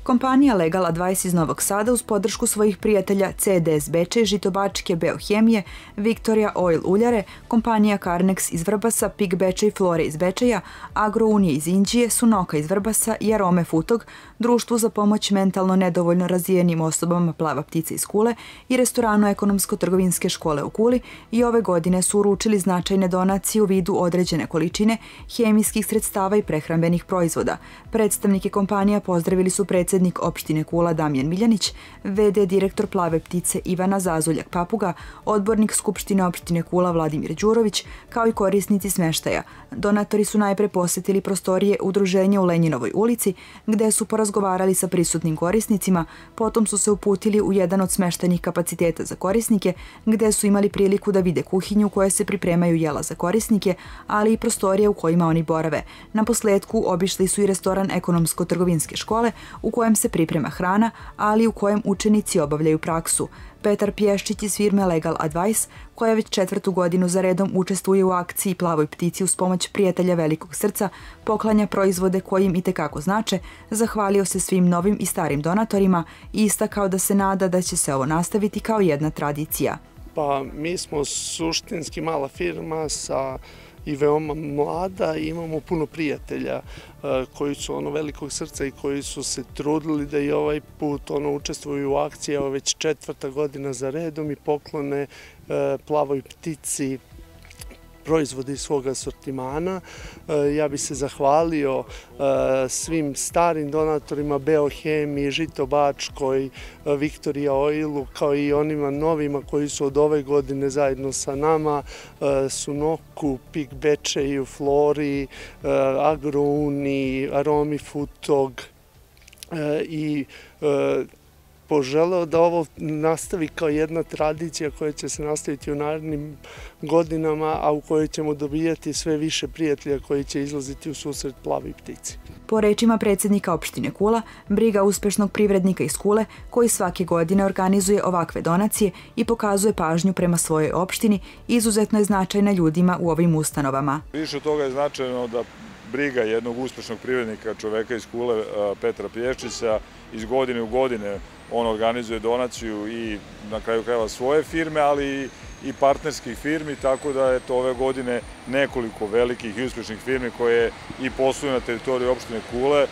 Kompanija Legal Advice iz Novog Sada uz podršku svojih prijatelja CDS Bečej, Žitobačke Beohemije, Victoria Oil uljare, kompanija Carnex iz Vrbasa, Pik Bečej Flore iz Bečeja, Agrounije iz Inđije, Sunoka iz Vrbasa i Arome Futog, Društvu za pomoć mentalno nedovoljno razvijenim osobama Plava ptica iz Kule i restoranu Ekonomsko-trgovinske škole u Kuli i ove godine su uručili značajne donacije u vidu određene količine hemijskih sredstava i prehrambenih proizvoda. Predstavnike kompanija pozdravili su predsjednik opštine Kula Damjan Miljanić, VD direktor Plave ptice Ivana Zazuljak-Papuga, odbornik Skupštine opštine Kula Vladimir Đurović, kao i korisnici smeštaja. Donatori su najpre posjetili prostorije udruženja u Lenjinovoj ulici, gde su porazgovarali sa prisutnim korisnicima, potom su se uputili u jedan od smeštajnih kapaciteta za korisnike, gde su imali priliku da vide kuhinju u kojoj se pripremaju jela za korisnike, ali i prostorije u kojima oni borave. Na posledku obišli su i restoran Ekonomsko-trgovinske škole, u kojem se priprema hrana, ali u kojem učenici obavljaju praksu. Petar Pješčić iz firme Legal Advice, koja već 4. godinu za redom učestvuje u akciji Plavoj ptici uz pomoć prijatelja Velikog srca, poklanja proizvode koji im itekako znače, zahvalio se svim novim i starim donatorima i istakao da se nada da će se ovo nastaviti kao jedna tradicija. Pa mi smo suštinski mala firma i veoma mlada i imamo puno prijatelja koji su velikog srca i koji su se trudili da i ovaj put učestvuju u akciji, evo već 4. godina za redom i poklone Plavoj ptici proizvode iz svog asortimana. Ja bih se zahvalio svim starim donatorima Beohemiji, Žitobačkoj, Victoria Oilu, kao i onima novima koji su od ove godine zajedno sa nama, Sunoku, Pik Bečeju, Flori, Agrouni, Aromi Futog i poželeo da ovo nastavi kao jedna tradicija koja će se nastaviti u narednim godinama, a u kojoj ćemo dobijati sve više prijatelja koji će izlaziti u susret Plavoj ptici. Po rečima predsjednika opštine Kula, briga uspešnog privrednika iz Kule, koji svake godine organizuje ovakve donacije i pokazuje pažnju prema svojoj opštini, izuzetno je značajna ljudima u ovim ustanovama. Više od toga je značajno da briga jednog uspešnog privrednika, čoveka iz Kule, Petra Pješčića, iz godine u godine on organizuje donaciju i na kraju krajeva svoje firme, ali i partnerskih firmi, tako da je to ove godine nekoliko velikih i uspešnih firmi koje i posluju na teritoriji opštine Kule.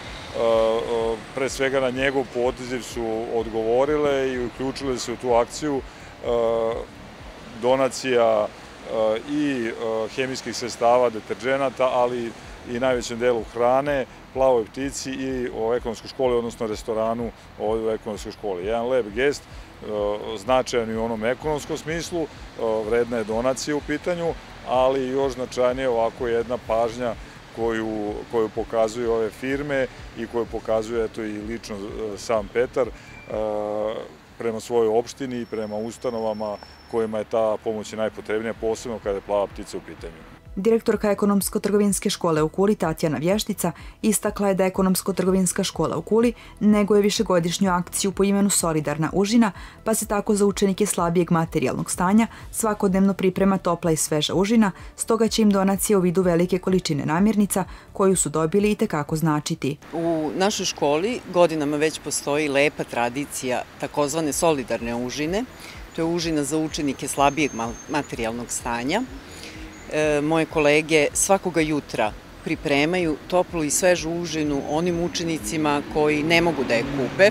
Pre svega na njegov poziv su odgovorile i uključile se u tu akciju donacija i hemijskih sredstava, deterđenata, ali i najvećem delu hrane, Plavoj ptici i o ekonomskoj školi, odnosno restoranu ovdje u ekonomskoj školi. Jedan lep gest, značajan i u onom ekonomskom smislu, vredna je donacija u pitanju, ali još značajnije ovako jedna pažnja koju pokazuju ove firme i koju pokazuje i lično sam Petar prema svojoj opštini i prema ustanovama kojima je ta pomoć najpotrebnija, posebno kada je Plava ptica u pitanju. Direktorka Ekonomsko-trgovinske škole u Kuli Tatjana Vještica istakla je da Ekonomsko-trgovinska škola u Kuli neguje višegodišnju akciju po imenu Solidarna užina, pa se tako za učenike slabijeg materijalnog stanja svakodnevno priprema topla i sveža užina, stoga će im donacija u vidu velike količine namirnica koju su dobili itekako značiti. U našoj školi godinama već postoji lepa tradicija takozvane solidarne užine. To je užina za učenike slabijeg materijalnog stanja. Moje kolege svakoga jutra pripremaju toplu i svežu užinu onim učenicima koji ne mogu da je kupe.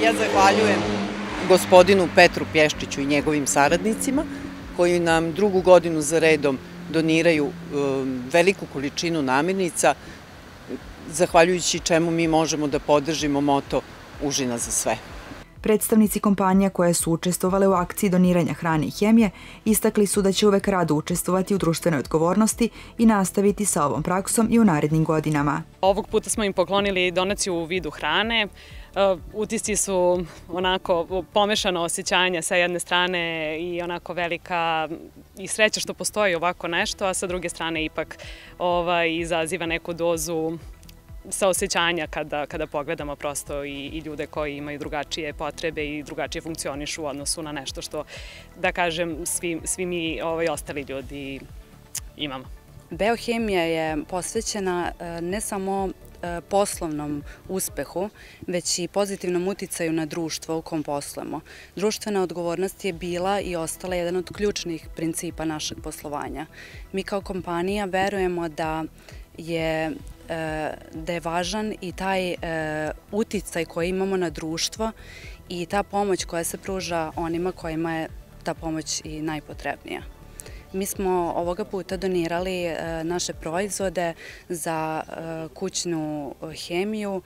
Ja zahvaljujem gospodinu Petru Pješčiću i njegovim saradnicima koji nam 2. godinu za redom doniraju veliku količinu namirnica, zahvaljujući čemu mi možemo da podržimo moto užina za sve. Predstavnici kompanija koje su učestvovale u akciji doniranja hrane i hemije istakli su da će uvek rado učestvovati u društvenoj odgovornosti i nastaviti sa ovom praksom i u narednim godinama. Ovog puta smo im poklonili donaciju u vidu hrane. Utisci su onako pomešano osjećanja sa jedne strane i onako velika i sreća što postoji ovako nešto, a sa druge strane ipak izaziva neku dozu saosećanja kada pogledamo prosto i ljude koji imaju drugačije potrebe i drugačije funkcionišu u odnosu na nešto što, da kažem, svi mi ostali ljudi imamo. Beohemija je posvećena ne samo poslovnom uspehu, već i pozitivnom uticaju na društvo u kom poslujemo. Društvena odgovornost je bila i ostala jedan od ključnih principa našeg poslovanja. Mi kao kompanija verujemo da je važan i taj uticaj koji imamo na društvo i ta pomoć koja se pruža onima kojima je ta pomoć i najpotrebnija. Mi smo ovoga puta donirali naše proizvode za kućnu hemiju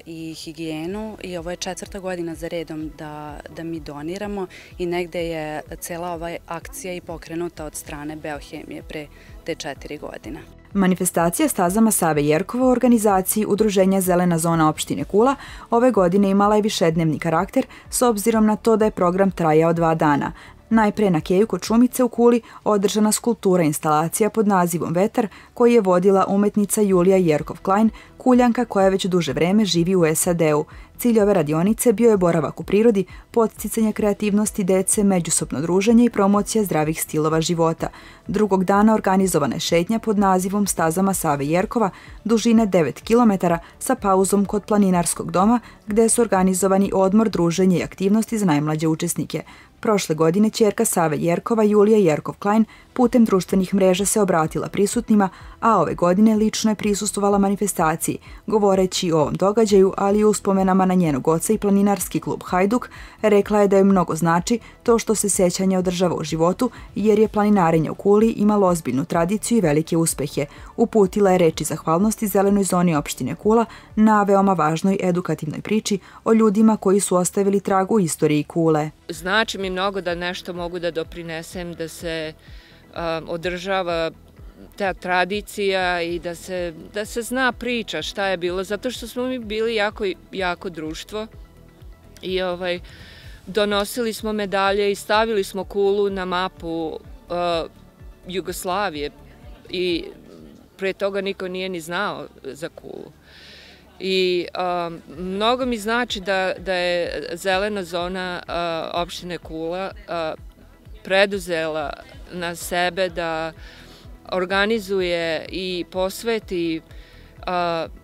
i higijenu i ovo je 4. godina za redom da mi doniramo i negde je cela ova akcija i pokrenuta od strane Beohemije pre te 4 godine. Manifestacija stazama Save Jerkova u organizaciji Udruženja Zelena zona opštine Kula ove godine imala je višednevni karakter s obzirom na to da je program trajao 2 dana. Najpre na keju kod Šumice u Kuli održana skulptura instalacija pod nazivom Vetar koju je vodila umetnica Julija Jerkov-Klein, Kuljanka koja već duže vreme živi u SAD-u. Cilj ove radionice bio je boravak u prirodi, podsticanje kreativnosti dece, međusobno druženje i promocija zdravih stilova života. Drugog dana organizovana je šetnja pod nazivom Stazama Save Jerkova, dužine 9 km sa pauzom kod planinarskog doma gde su organizovani odmor, druženje i aktivnosti za najmlađe učesnike. Prošle godine ćerka Save Jerkova, Julija Jerkov-Klein, putem društvenih mreža se obratila prisutnima, a ove godine lično je prisustvovala manifestaciji, govoreći o ovom događaju, ali i uspomenama na njenog oca i planinarski klub Hajduk, rekla je da joj mnogo znači to što se sećanje održava u životu, jer je planinarenje u Kuli imalo ozbiljnu tradiciju i velike uspehe. Uputila je reči zahvalnosti Zelenoj zoni opštine Kula na veoma važnoj edukativnoj priči o ljudima koji su ostavili trag u istoriji Kule. Znači mi mnogo da nešto mogu da doprinesem, da se održava ta tradicija i da se zna priča šta je bilo, zato što smo mi bili jako društvo i donosili smo medalje i stavili smo Kulu na mapu Jugoslavije i pre toga niko nije ni znao za Kulu. I mnogo mi znači da je zelena zona opštine Kula preduzela na sebe da organizuje i posveti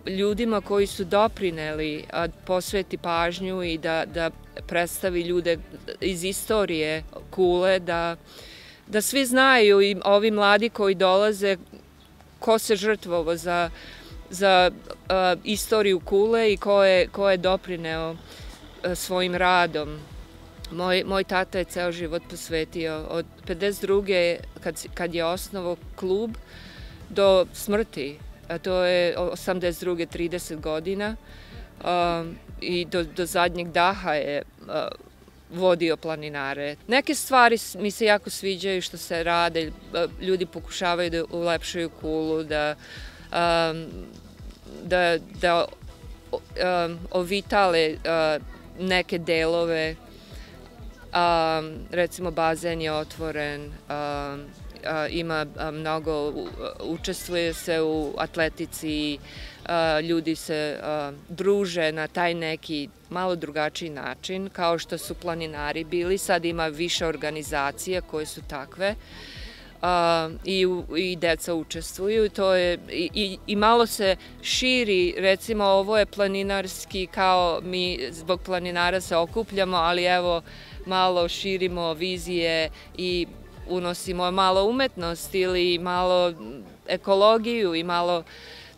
ljudima koji su doprineli, posveti pažnju i da predstavi ljude iz istorije Kule, da svi znaju i ovi mladi koji dolaze ko se žrtvovao za istoriju Kule i ko je doprineo svojim radom. Moj tata je ceo život posvetio od 52. kad je osnovao klub do smrti, a to je 82. 30 godina i do zadnjeg daha je vodio planinare. Neke stvari mi se jako sviđaju što se rade, ljudi pokušavaju da ulepšaju Kulu, da ovitale neke delove. Recimo bazen je otvoren, ima mnogo, učestvuje se u atletici, ljudi se druže na taj neki malo drugačiji način, kao što su planinari bili. Sad ima više organizacija koje su takve i deca učestvuju. I malo se širi, recimo ovo je planinarski, kao mi zbog planinara se okupljamo, ali evo malo širimo vizije i unosimo malo umetnost ili malo ekologiju i malo,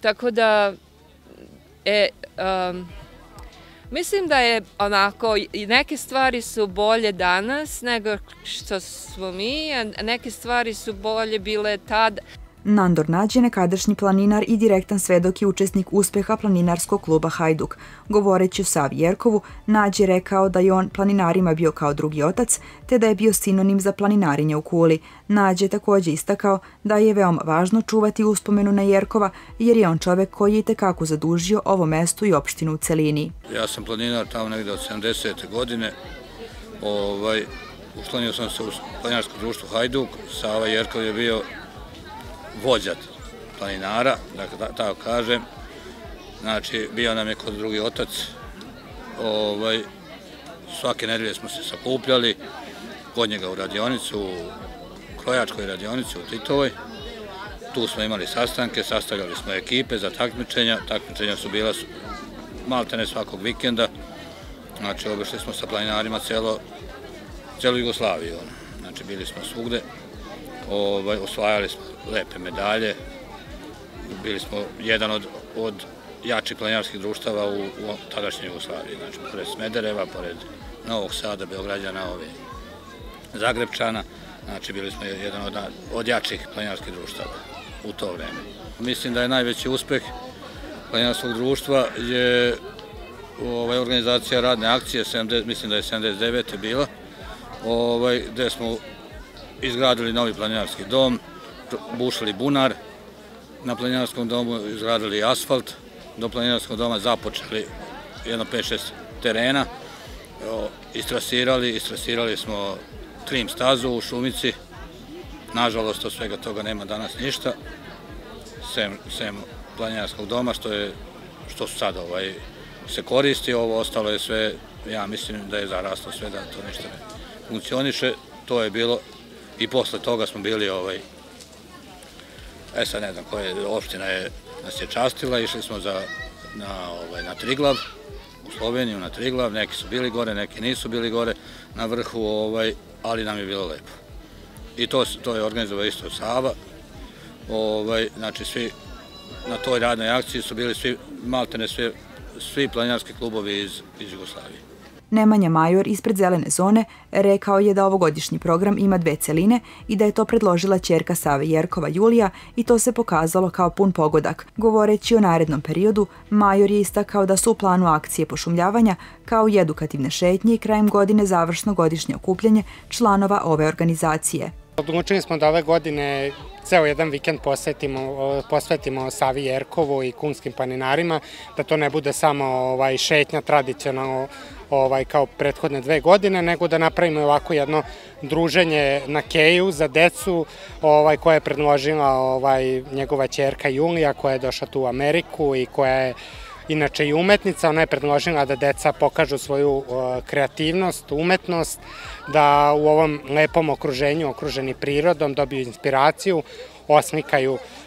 tako da mislim da je onako, neke stvari su bolje danas nego što smo mi, a neke stvari su bolje bile tad. Nandor Nađ je nekadašnji planinar i direktan svedok i učesnik uspeha planinarskog kluba Hajduk. Govoreći o Savi Jerkovu, Nađ je rekao da je on planinarima bio kao drugi otac, te da je bio sinonim za planinarenje u Kuli. Nađ je također istakao da je veoma važno čuvati uspomenu na Jerkova, jer je on čovek koji je itekako zadužio ovo mesto i opštinu u celini. Ja sam planinar tamo negde od 70. godine. Učlanio sam se u planinarsko društvo Hajduk. Sava Jerkov je bio vođa planinara, da tako kažem. Znači, bio nam je kod drugi otac. Svake nedelje smo se sakupljali kod njega u radionicu, u krojačkoj radionici u Titovoj. Tu smo imali sastanke, sastavljali smo ekipe za takmičenja. Takmičenja su bila maltene svakog vikenda. Znači, obišli smo sa planinarima celu Jugoslaviju. Znači, bili smo svugde, osvajali smo lepe medalje. Bili smo jedan od jačih planinarskih društava u tadašnjoj Jugoslaviji. Znači, pored Smedereva, pored Novog Sada, Beograđana, Zagrebčana. Znači, bili smo jedan od jačih planinarskih društava u to vreme. Mislim da je najveći uspeh planinarskog društva je organizacija radne akcije, mislim da je 79. bila, gde smo izgradili novi planinarski dom, bušili bunar na planinarskom domu, izgradili asfalt do planinarskog doma, započeli jedno 5-6 terena, istrasirali smo trim stazu u Šumici. Nažalost, od svega toga nema danas ništa, sem planinarskog doma, što su sada se koristi. Ovo ostalo je sve, ja mislim da je zaraslo sve, da to ništa ne funkcioniše. To je bilo i posle toga smo bili, sad ne znam koja opština nas je častila, išli smo na Triglav, u Sloveniju na Triglav, neki su bili gore, neki nisu bili gore na vrhu, ali nam je bilo lepo. I to je organizovao isto Sava, znači svi na toj radnoj akciji su bili maltene svi planinarski klubovi iz Jugoslavije. Nemanja Major ispred Zelene zone rekao je da ovogodišnji program ima 2 celine i da je to predložila ćerka Save Jerkova Julija i to se pokazalo kao pun pogodak. Govoreći o narednom periodu, Major je istakao da su u planu akcije pošumljavanja kao i edukativne šetnje i krajem godine završno godišnje okupljanje članova ove organizacije. Odlučili smo da ove godine ceo jedan vikend posvetimo Savi Jerkovu i kunskim planinarima, da to ne bude samo šetnja tradicionalno kao prethodne 2 godine, nego da napravimo ovako jedno druženje na keju za decu koje je predložila njegova ćerka Julija, koja je došla tu u Ameriku i koja je inače i umetnica. Ona je predložila da deca pokažu svoju kreativnost, umetnost, da u ovom lepom okruženju, okruženi prirodom, dobiju inspiraciju,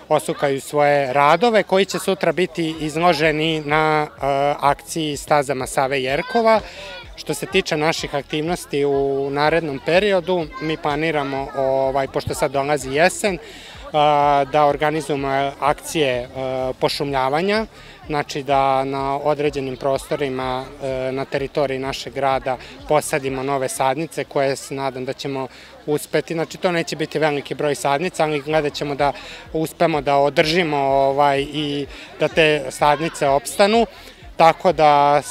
oslikaju svoje radove koji će sutra biti izloženi na akciji Stazama Save Jerkova. Što se tiče naših aktivnosti u narednom periodu, mi planiramo, pošto sad dolazi jesen, da organizujemo akcije pošumljavanja, znači da na određenim prostorima na teritoriji našeg grada posadimo nove sadnice koje se nadam da ćemo uspeti. Znači to neće biti veliki broj sadnica, ali gledat ćemo da uspemo da održimo i da te sadnice opstanu, tako da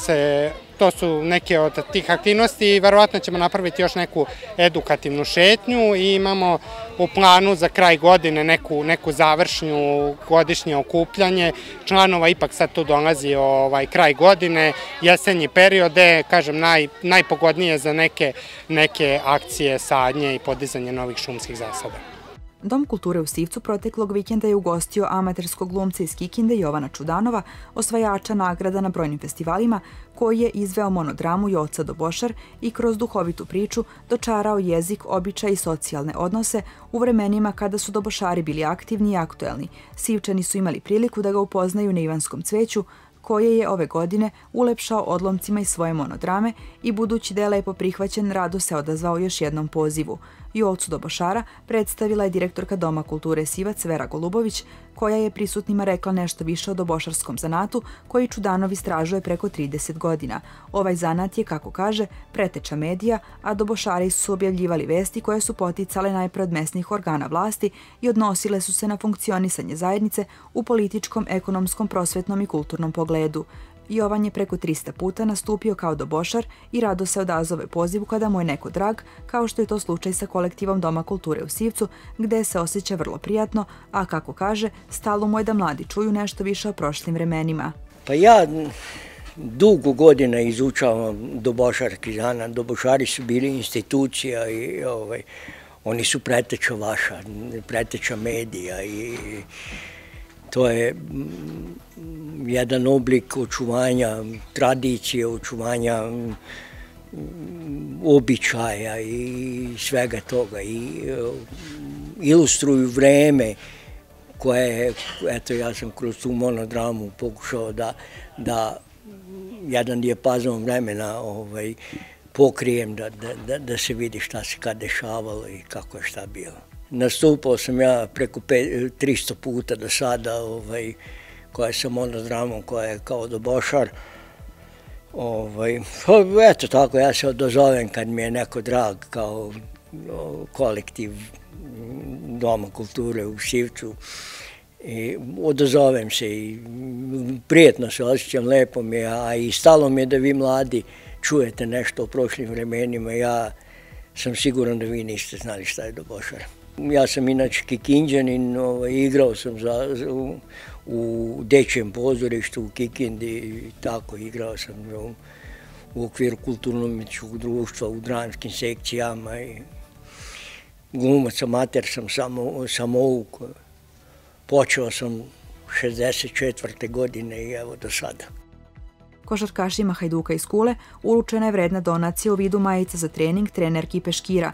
to su neke od tih aktivnosti i verovatno ćemo napraviti još neku edukativnu šetnju i imamo u planu za kraj godine neku završnju godišnje okupljanje članova. Ipak sad tu dolazi kraj godine, jesenji periode, kažem najpogodnije za neke akcije sadnje i podizanje novih šumskih zasada. Dom kulture u Sivcu proteklog vikenda je ugostio amaterskog glumca iz Kikinde Jovana Čudanova, osvajača nagrada na brojnim festivalima, koji je izveo monodramu Joca Dobošar i kroz duhovitu priču dočarao jezik, običaj i socijalne odnose u vremenima kada su Dobošari bili aktivni i aktuelni. Sivčani su imali priliku da ga upoznaju na Ivanskom cveću, koje je ove godine ulepšao odlomcima iz svoje monodrame i budući da je lepo prihvaćen, rado se odazvao još jednom pozivu. Jocu Dobošara predstavila je direktorka Doma kulture Sivac Vera Golubović, koja je prisutnima rekla nešto više o dobošarskom zanatu koji Čudanov istražuje preko 30 godina. Ovaj zanat je, kako kaže, preteča medija, a dobošari su objavljivali vesti koje su poticale najpre od mesnih organa vlasti i odnosile su se na funkcionisanje zajednice u političkom, ekonomskom, prosvetnom i kulturnom pogledu. Jovan je preko 300 puta nastupio kao dobošar i rado se odazove pozivu kada mu je neko drag, kao što je to slučaj sa kolektivom Doma kulture u Sivcu, gde se osjeća vrlo prijatno, a kako kaže, stalo mu je da mladi čuju nešto više o prošlim vremenima. Pa ja dugo godina izučavam dobošarski zanat. Dobošari su bili institucija i oni su preteča vaša, preteča medija i to je jedan oblik očuvanja tradicije, očuvanja običaja i svega toga. I ilustruju vreme koje, eto, ja sam kroz tu monodramu pokušao da jedan dijapazon vremena pokrijem, da se vidi šta se kad dešavalo i kako je šta bilo. Nastupao sam ja preko 300 puta do sada, koja je sa monodramom, koja je kao dobošar. Eto tako, ja se odozovem kad mi je neko drag, kao kolektiv Doma kulture u Šivcu. Odozovem se i prijetno se osjećam, lepo mi je, a i stalo mi je da vi mladi čujete nešto o prošlim vremenima. Ja sam siguran da vi niste znali šta je dobošar. Ja sam inače Kikinđanin, igrao sam u dečjem pozorištu u Kikindi i tako igrao sam u okviru kulturno-umjetničkog društva u dramskim sekcijama i glumac amater sam samouk. Počeo sam 64. godine i evo do sada. Košarkašima Hajduka iz Kule uručena je vredna donacija u vidu majica za trening trenerki peškira.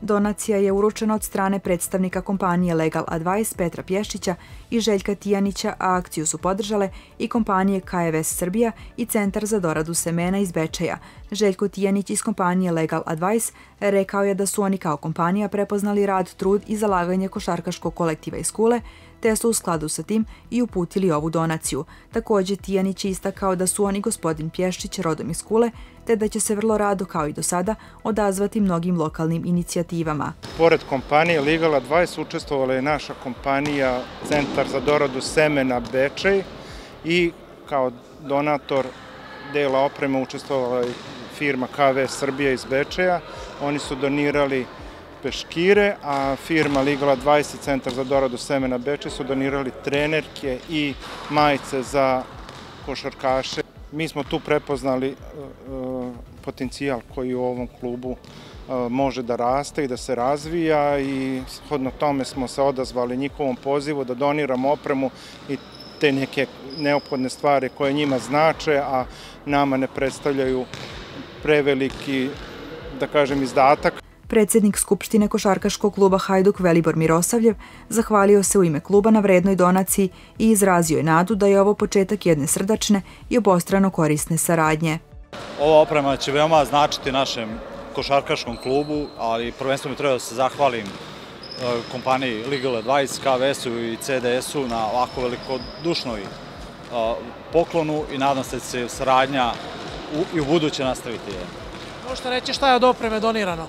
Donacija je uručena od strane predstavnika kompanije Legal Advice Petra Pješčića i Željka Tijanića, a akciju su podržale i kompanije KVS Srbija i Centar za doradu semena iz Bečeja. Željko Tijanić iz kompanije Legal Advice rekao je da su oni kao kompanija prepoznali rad, trud i zalaganje košarkaškog kolektiva iz Kule, te su u skladu sa tim i uputili ovu donaciju. Također Tijanić je istakao da su oni gospodin Pješčić rodom iz Kule, te da će se vrlo rado, kao i do sada, odazvati mnogim lokalnim inicijativama. Pored kompanije Legal Advice učestvovala je naša kompanija Centar za doradu semena Bečej i kao donator dela opreme učestvovala je firma KVS Srbija iz Bečeja. Oni su donirali peškire, a firma Legal Advice i Centar za doradu semena Bečej su donirali trenerke i majice za košarkaše. Mi smo tu prepoznali potencijal koji u ovom klubu može da raste i da se razvija i shodno tome smo se odazvali njihovom pozivu da doniramo opremu i te neke neophodne stvari koje njima znače, a nama ne predstavljaju preveliki, da kažem, izdatak. Predsjednik Skupštine košarkaškog kluba Hajduk Velibor Mirosavljev zahvalio se u ime kluba na vrednoj donaciji i izrazio je nadu da je ovo početak jedne srdačne i obostrano korisne saradnje. Ova oprema će veoma značiti našem košarkaškom klubu, ali prvenstveno treba da se zahvalim kompaniji Legal Advice, KVS-u i CDS-u na ovako velikodušnoj poklonu i nadam se da će saradnja i u buduće nastaviti. Možete reći šta je od opreme donirano?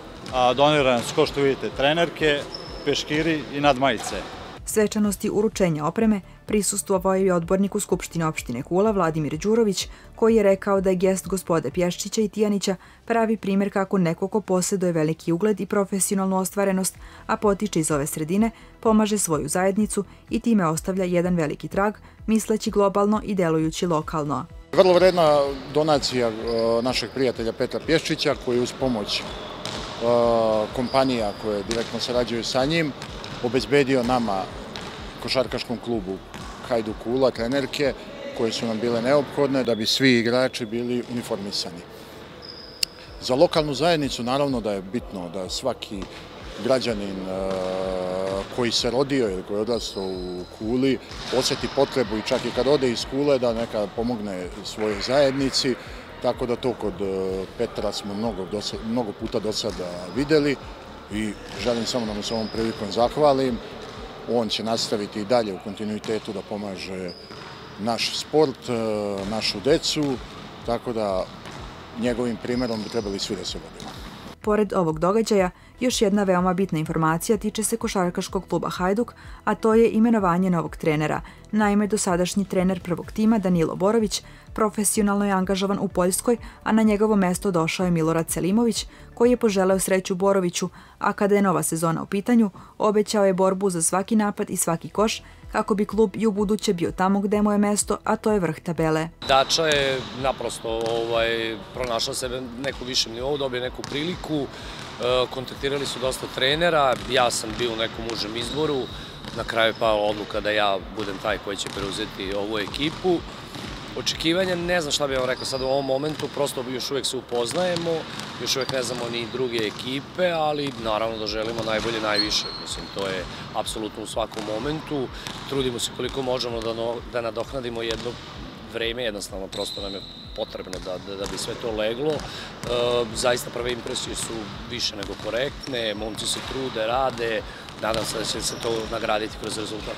Donirane su, kao što vidite, trenerke, peškiri i nadmajice. Svečanosti uručenja opreme prisustvovao je odbornik u Skupštini opštine Kula Vladimir Đurović, koji je rekao da je gest gospode Pješčića i Tijanića pravi primjer kako neko ko posjeduje veliki ugled i profesionalnu ostvarenost, a potiče iz ove sredine, pomaže svoju zajednicu i time ostavlja jedan veliki trag, misleći globalno i delujući lokalno. Vrlo vredna donacija našeg prijatelja Petra Pješčića, koji uz pomoć kompanija koje direktno sarađuju sa njim obezbedio nama, košarkaškom klubu Hajduk Kula, trenerke koje su nam bile neophodne da bi svi igrači bili uniformisani. Za lokalnu zajednicu naravno da je bitno da svaki građanin koji se rodio ili koji je odrastao u Kuli osjeti potrebu i čak i kad ode iz Kule da neka pomogne svojoj zajednici. Tako da to kod Petra smo mnogo puta do sada videli i želim samo da mu se ovom prilikom zahvalim. On će nastaviti i dalje u kontinuitetu da pomaže naš sport, našu decu, tako da njegovim primjerom bi trebali svi da se vodimo. Pored ovog događaja, još jedna veoma bitna informacija tiče se košarkaškog kluba Hajduk, a to je imenovanje novog trenera. Naime, dosadašnji trener prvog tima, Danilo Borović, profesionalno je angažovan u Poljskoj, a na njegovo mesto došao je Milorad Selimović, koji je poželeo sreću Boroviću, a kada je nova sezona u pitanju, obećao je borbu za svaki napad i svaki koš, kako bi klub i u buduće bio tamo gde mu je mesto, a to je vrh tabele. Dača je naprosto pronašao sebe neku višem nivou, dobio neku priliku, kontaktirali su dosta trenera, ja sam bio u nekom užem izboru, na kraju je pala odluka da ja budem taj koji će preuzeti ovu ekipu Očekivanja, ne znam šta bih vam rekao sad u ovom momentu, prosto još uvek se upoznajemo, još uvek ne znamo ni druge ekipe, ali naravno da želimo najbolje, najviše. Mislim, to je apsolutno u svakom momentu. Trudimo se koliko možemo da nadoknadimo jedno vreme, jednostavno prosto nam je potrebno da bi sve to leglo. Zaista prve impresije su više nego korektne, momci se trude, rade, nadam se da će se to nagraditi kroz rezultat.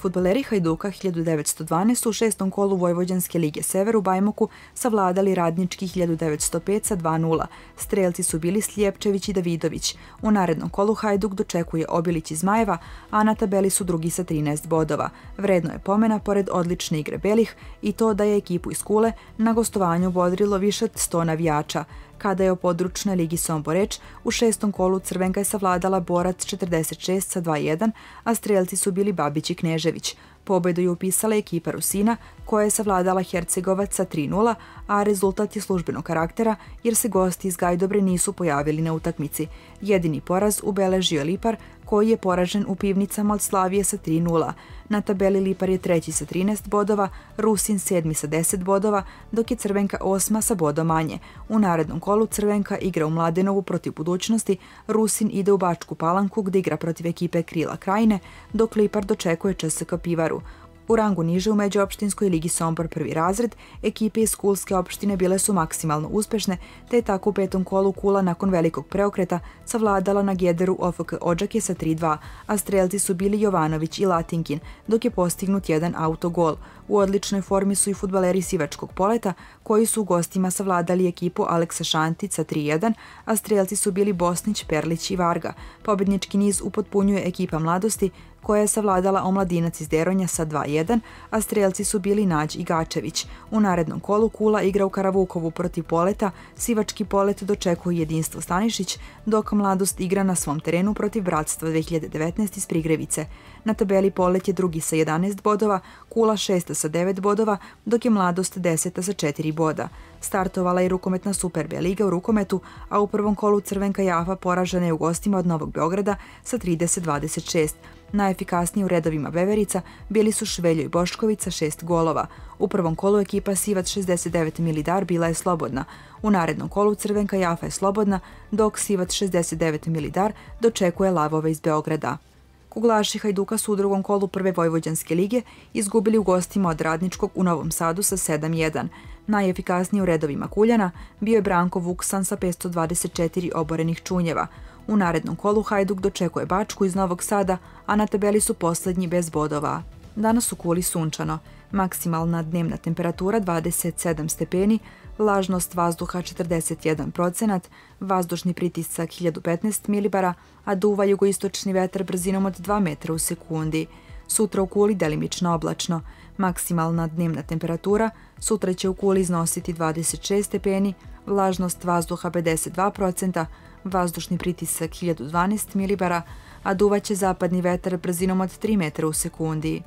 Fudbaleri Hajduka 1912 u 6. kolu Vojvođanske lige Sever u Bajmoku savladali Radnički 1905 sa 2:0. Strelci su bili Slijepčević i Davidović. U narednom kolu Hajduk dočekuje Obilić iz Zmajeva, a na tabeli su drugi sa 13 bodova. Vredno je pomena, pored odlične igre belih, i to da je ekipu iz Kule na gostovanju bodrilo više od 100 navijača. Kada je o područnoj ligi Sombor reč, u 6. kolu Crvenka je savladala Borac 46 sa 2:1, a strelci su bili Babić i Knežević. Pobedu je upisala ekipa Rusina, koja je savladala Hercegovac sa 3:0, a rezultat je službenog karaktera jer se gosti iz Gajdobre nisu pojavili na utakmici. Jedini poraz ubeležio je Lipar, koji je poražen u Pivnicama od Slavije sa 3:0. Na tabeli Lipar je treći sa 13 bodova, Rusin 7. sa 10 bodova, dok je Crvenka 8. sa bodom manje. U narednom kolu Crvenka igra u Mladenovu protiv Budućnosti, Rusin ide u Bačku Palanku gde igra protiv ekipe Krila Krajine, dok Lipar dočekuje CSKA Pivaru. U rangu niže u međuopštinskoj ligi Sombor prvi razred, ekipe iz Kulske opštine bile su maksimalno uspešne, te je tako u 5. kolu Kula nakon velikog preokreta savladala na Gederu OFK Odžake sa 3:2, a strelci su bili Jovanović i Latinkin, dok je postignut jedan autogol. U odličnoj formi su i fudbaleri Sivačkog Poleta, koji su u gostima savladali ekipu Aleksa Šantic sa 3:1, a strelci su bili Bosnić, Perlić i Varga. Pobednički niz upotpunjuje ekipa Mladosti, koja je savladala Omladinac iz Deronja sa 2:1, a strelci su bili Nađ i Gačević. U narednom kolu Kula igra u Karavukovu protiv Poleta, Sivački Polet dočekuje Jedinstvo Stanišić, dok Mladost igra na svom terenu protiv Bratstva 2019 iz Prigrevice. Na tabeli Polet je drugi sa 11 bodova, Kula 6. sa 9 bodova, dok je Mladost 10. sa 4 boda. Startovala je rukometna Super B liga u rukometu, a u prvom kolu Crvenka Jafa poražena je u gostima od Novog Beograda sa 30-26. Najefikasniji u redovima Veverica bili su Šveljo i Bošković sa 6 golova. U prvom kolu ekipa Sivac 69 Milidar bila je slobodna. U narednom kolu Crvenka Jafa je slobodna, dok Sivac 69 Milidar dočekuje Lavove iz Beograda. Kuglaši Hajduka su u drugom kolu prve Vojvođanske lige izgubili u gostima od Radničkog u Novom Sadu sa 7:1. Najefikasniji u redovima Kuljana bio je Branko Vuksan sa 524 oborenih čunjeva. U narednom kolu Hajduk dočekuje Bačku iz Novog Sada, a na tabeli su poslednji bez bodova. Danas u Kuli sunčano, maksimalna dnevna temperatura 27 stepeni, vlažnost vazduha 41%, vazdušni pritisak 1015 milibara, a duva jugoistočni vetar brzinom od 2 metra u sekundi. Sutra u Kuli delimično oblačno, maksimalna dnevna temperatura sutra će u Kuli iznositi 26 stepeni, vlažnost vazduha 52%, vazdušni pritisak 1012 milibara, a duvaće zapadni vetar brzinom od 3 metra u sekundi.